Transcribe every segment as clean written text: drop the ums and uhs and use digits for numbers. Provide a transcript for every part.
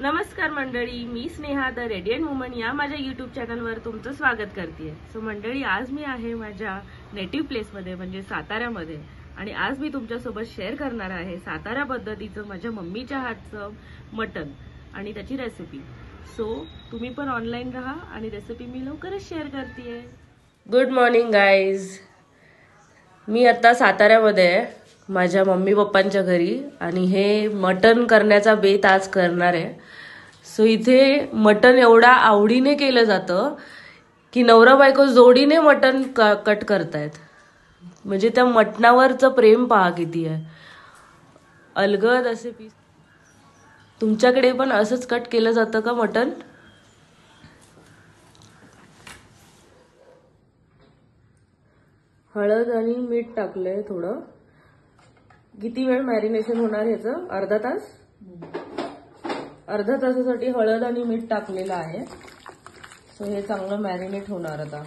नमस्कार मंडळी, मी Sneha the radiant woman या माझ्या यूट्यूब चॅनलवर तुमचं स्वागत करते. सो मंडळी, आज मी आहे माझ्या नेटिव्ह प्लेसमध्ये म्हणजे साताऱ्यामध्ये आणि आज मी तुमच्यासोबत शेअर करणार आहे सातारा पद्धतीचं माझ्या मम्मीच्या हातचं मटण आणि त्याची रेसिपी. सो तुम्ही पण ऑनलाईन राहा आणि रेसिपी मी लवकरच शेअर करते. Good morning guys. मी आता साताऱ्यामध्ये आहे माझ्या मम्मी पप्पांच्या घरी आणि हे मटण करण्याचा बेत आज करणार आहे. सो इथे मटण एवढा आवडीने केलं जातं की नवरा बायको जोडीने मटण कट करतायत. म्हणजे त्या मटणावरचं प्रेम पहा किती आहे. अलगद असे पीस. तुमच्याकडे पण असंच कट केलं जातं का मटण? हळद आणि मीठ टाकलंय थोडं. किती वेळ मॅरिनेशन होणार ह्याचं? अर्धा तास. अर्धा तासासाठी हळद आणि मीठ टाकलेलं आहे. सो हे चांगलं मॅरिनेट होणार. आता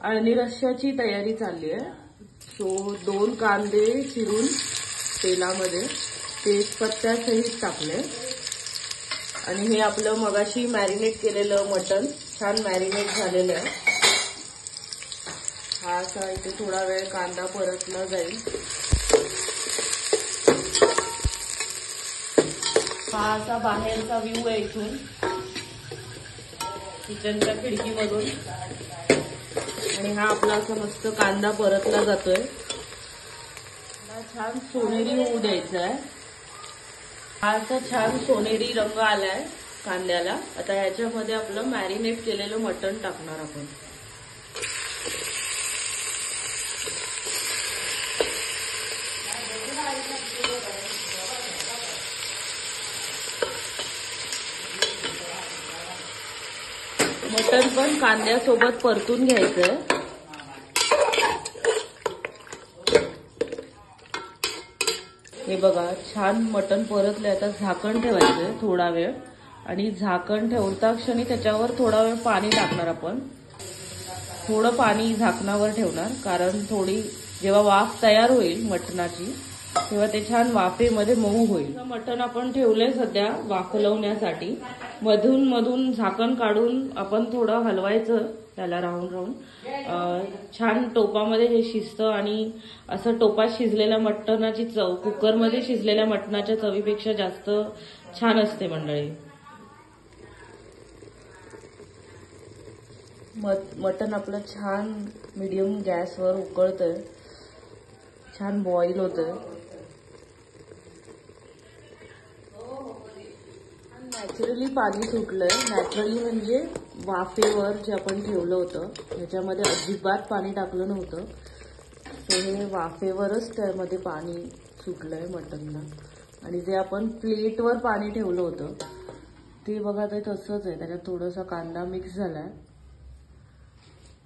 अळणी रश्श्याची तयारी चालली आहे. सो 2 कांदे चिरून तेलामध्ये तेजपत्त्यासहित टाकले आणि हे आपलं मगाशी मॅरिनेट केलेलं मटण छान मॅरिनेट झालेलं आहे. हा असा इथे थोडा वेळ कांदा परतला जाईल. हा असा बाहेरचा व्ह्यू आहे इथून किचनच्या खिडकीमधून आणि हा आपला असा मस्त कांदा परतला जातोय. छान सोनेरी होऊ द्यायचा आहे. हा असा छान सोनेरी रंग आलाय कांद्याला. आता ह्याच्यामध्ये आपलं मॅरिनेट केलेलं मटण टाकणार आपण. मटण पण कांद्यासोबत परतून घ्यायचंय. हे बघा छान मटण परतले. आता झाकण ठेवायचंय थोडा वेळ आणि झाकण ठेवता क्षणी त्याच्यावर थोडा वेळ पाणी टाकणार आपण. थोडं पाणी झाकणावर ठेवणार कारण थोडी जेव्हा वाफ तयार होईल मटणाची तेव्हा ते छान वाफेमध्ये मऊ होईल. मटण आपण ठेवलंय सध्या वाफलवण्यासाठी. मधून मधून झाकण काढून आपण थोडं हलवायचं त्याला राहून छान टोपामध्ये हे शिजतं आणि असं टोपात शिजलेल्या मटणाची चव कुकरमध्ये शिजलेल्या मटणाच्या चवीपेक्षा जास्त छान असते मंडळी. मटण आपलं छान मीडियम गॅसवर उकळतंय. छान बॉईल होतंय. नॅचरली पाणी सुटलंय. नॅचरली म्हणजे वाफेवर जे आपण ठेवलं होतं ह्याच्यामध्ये अजिबात पाणी टाकलं नव्हतं. तर हे वाफेवरच त्यामध्ये पाणी सुटलंय मटणला. आणि जे आपण प्लेटवर पाणी ठेवलं होतं ते बघा ते तसंच आहे. त्याच्यात थोडासा कांदा मिक्स झालाय.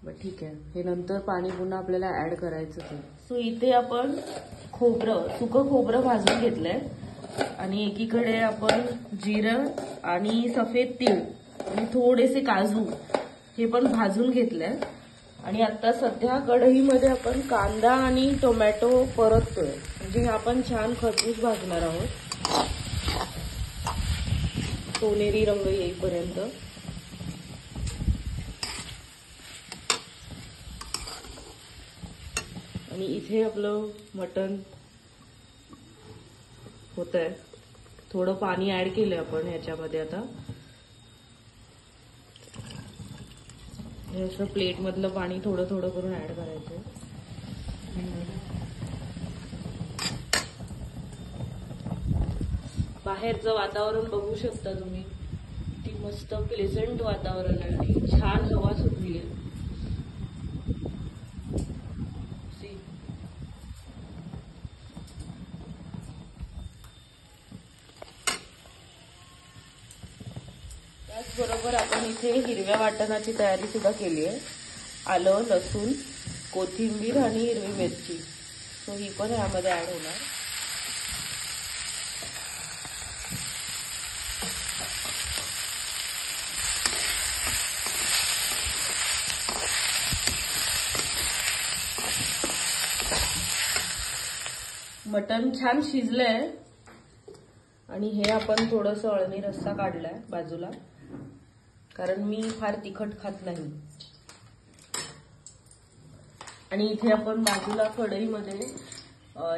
बट ठीक आहे, हे नंतर पाणी पुन्हा आपल्याला ऍड करायचं आहे. सो इथे आपण सुकं खोबरं भाजून घेतलंय आणि एकीकडे आपण जिरं आणि सफेद तीळ आणि थोडेसे काजू हे पण भाजून घेतलंय. आणि आता सध्या कढईमध्ये आपण कांदा आणि टोमॅटो परततोय. म्हणजे आपण छान खरपूस भाजणार आहोत सोनेरी रंग येईपर्यंत. आणि इथे आपलं मटण होतंय. थोडं पाणी ऍड केलंय आपण ह्याच्यामध्ये. आता हे असं प्लेट मधलं पाणी थोडं थोडं करून ऍड करायचं. बाहेरचं वातावरण बघू शकता तुम्ही. ती मस्त प्लेझंट वातावरण आहे आणि छान हवा सुटली आहे. त्याचबरोबर आपण इथे हिरव्या वाटणाची तयारी सुद्धा केली आहे. आलं, लसूण, कोथिंबीर आणि हिरवी मिरची. सो ही पण यामध्ये ऍड होणार. मटण छान शिजलंय आणि हे आपण थोडंसं अळणी रस्सा काढलाय बाजूला, कारण मी फार तिखट खात नाही. आणि इथे आपण बाजूला कढईमध्ये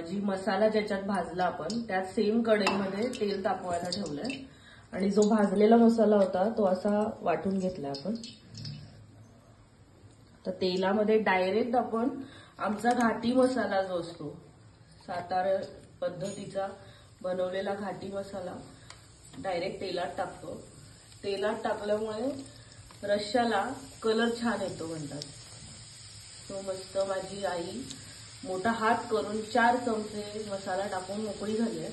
जी मसाला ज्याच्यात भाजला आपण त्या सेम कढईमध्ये तेल तापवायला ठेवलंय आणि जो भाजलेला मसाला होता तो असा वाटून घेतलाय आपण. तर तेलामध्ये डायरेक्ट आपण आमचा घाटी मसाला जो असतो सातारा पद्धतीचा बनवलेला घाटी मसाला डायरेक्ट तेलात टाकतो. तेलात टाकल्यामुळे रश्श्याला कलर छान येतो म्हणतात. तो मस्त माझी आई मोठा हात करून 4 चमचे मसाला टाकून मोकळी झाली आहे.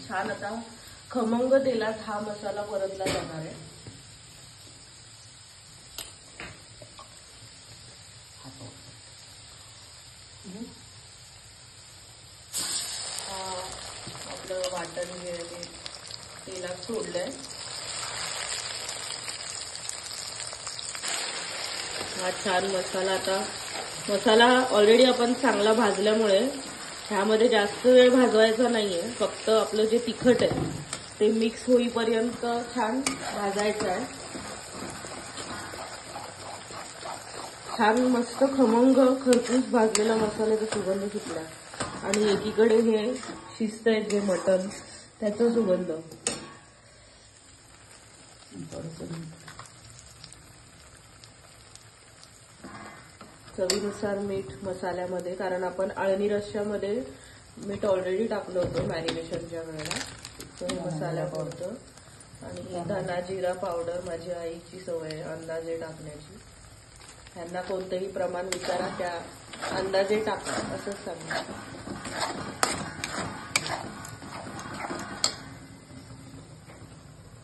छान आता खमंग तेलात हा मसाला परतला जाणार आहे. आपलं वाटण जे आहे ते तेलात सोडलंय. हा छान मसाला, आता मसाला ऑलरेडी आपण चांगला भाजल्यामुळे ह्यामध्ये जास्त वेळ भाजवायचा नाहीये. फक्त आपलं जे तिखट आहे ते मिक्स होईपर्यंत छान भाजायचं आहे. छान मस्त खमंग खरपूस भाजलेला मसाल्याचा सुगंध सुटला आणि एकीकडे हे शिजतंय जे मटण त्याचा सुगंध. चवीनुसार मीठ मसाल्यामध्ये, कारण आपण अळणी रश्श्यामध्ये मीठ ऑलरेडी टाकलं होतं मॅरिनेशनच्या वेळेला, तर मसाल्यापुरतं. आणि धना जिरा पावडर माझी आईची सवय अंदाजे टाकण्याची. ह्यांना कोणतंही प्रमाण विचारा त्या अंदाजे टाका असंच सांगणार.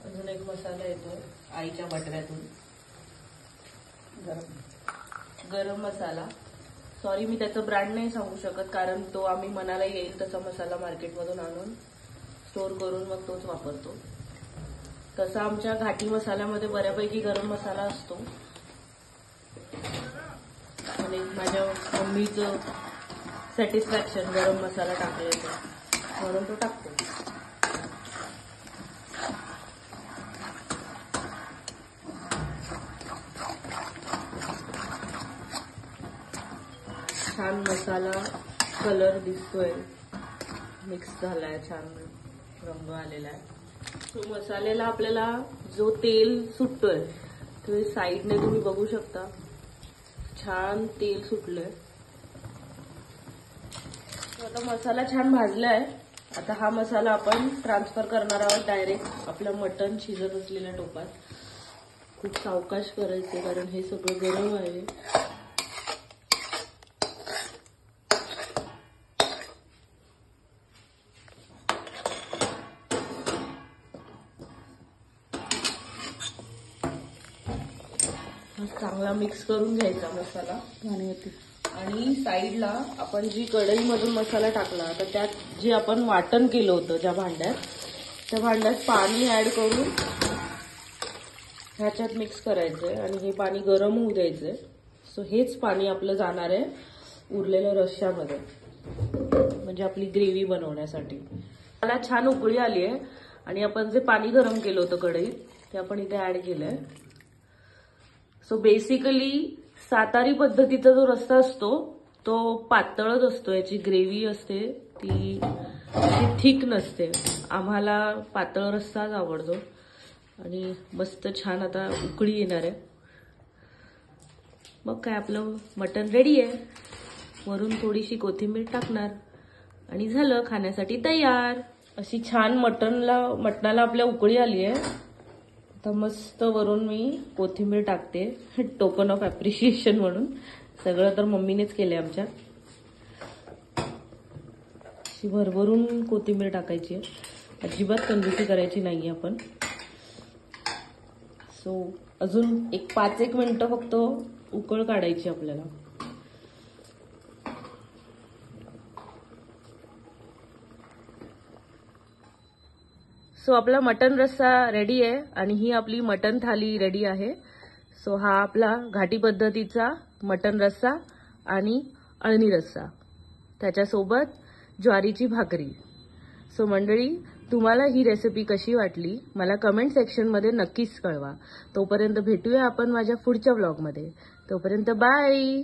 अजून एक मसाला येतो आईच्या बटव्यातून, गरम मसाला. सॉरी मी त्याचं ब्रँड नाही सांगू शकत, कारण तो आम्ही मनाला येईल तसा मसाला मार्केटमधून आणून स्टोर करून मग तोच वापरतो. तसा आमच्या घाटी मसाल्यामध्ये बऱ्यापैकी गरम मसाला असतो आणि माझ्या मम्मीचं सॅटिस्फॅक्शन गरम मसाला टाकल्याचं म्हणून तो टाकतो. छान मसाला कलर दिसतोय, मिक्स झालाय, छान रंग आलेला आहे. तो मसाल्याला आपल्याला जो तेल सुटतोय ते साईडने तुम्ही बघू शकता, छान तेल सुटलंय. आता मसाला छान भाजलाय. आता हा मसाला आपण ट्रान्सफर करणार आहोत डायरेक्ट आपलं मटण शिजत असलेल्या टोपात. खूप सावकाश करायचे कारण हे सगळं गरम आहे. चांगला मिक्स करून घ्यायचा मसाला. आणि साईडला आपण जी कढईमधून मसाला टाकला तर त्यात जे आपण वाटण केलं होतं ज्या भांड्यात, त्या भांड्यात पाणी ऍड करून ह्याच्यात मिक्स करायचंय आणि हे पाणी गरम होऊ द्यायचंय. सो हेच पाणी आपलं जाणार आहे उरलेल्या रश्श्यामध्ये, म्हणजे आपली ग्रेव्ही बनवण्यासाठी. मला छान उकळी आली आहे आणि आपण जे पाणी गरम केलं होतं कढईत ते आपण इथे ऍड केलंय. सो बेसिकली सातारी पद्धतीचा जो रस्सा असतो तो पातळच असतो. याची ग्रेव्ही असते ती थिक नसते. आम्हाला पातळ रस्साच आवडतो. आणि मस्त छान आता उकळी येणार आहे. मग काय आपलं मटण रेडी आहे. वरून थोडीशी कोथिंबीर टाकणार आणि झालं खाण्यासाठी तयार. अशी छान मटणाला आपल्या उकळी आली आहे. आता मस्त वरून मी कोथिंबीर टाकते, टोकन ऑफ ॲप्रिशिएशन म्हणून. सगळं तर मम्मीनेच केलंय आमच्या. अशी भरभरून कोथिंबीर टाकायची आहे, अजिबात कंजूसी करायची नाही आपण. सो अजून 5-1 मिनिटं फक्त उकळ काढायची आपल्याला. सो आपला मटन रस्सा रेडी आहे आणि ही आपली मटन थाली रेडी आहे. सो हा आपला घाटी पद्धतीचा मटन रस्सा आणि अळणी रस्सा. त्याच्यासोबत ज्वारीची भाकरी. सो मंडळी, तुम्हाला ही रेसिपी कशी वाटली मला कमेंट सेक्शनमध्ये नक्कीच कळवा. तोपर्यंत भेटूया आपण माझ्या पुढच्या व्लॉगमध्ये. तोपर्यंत बाय.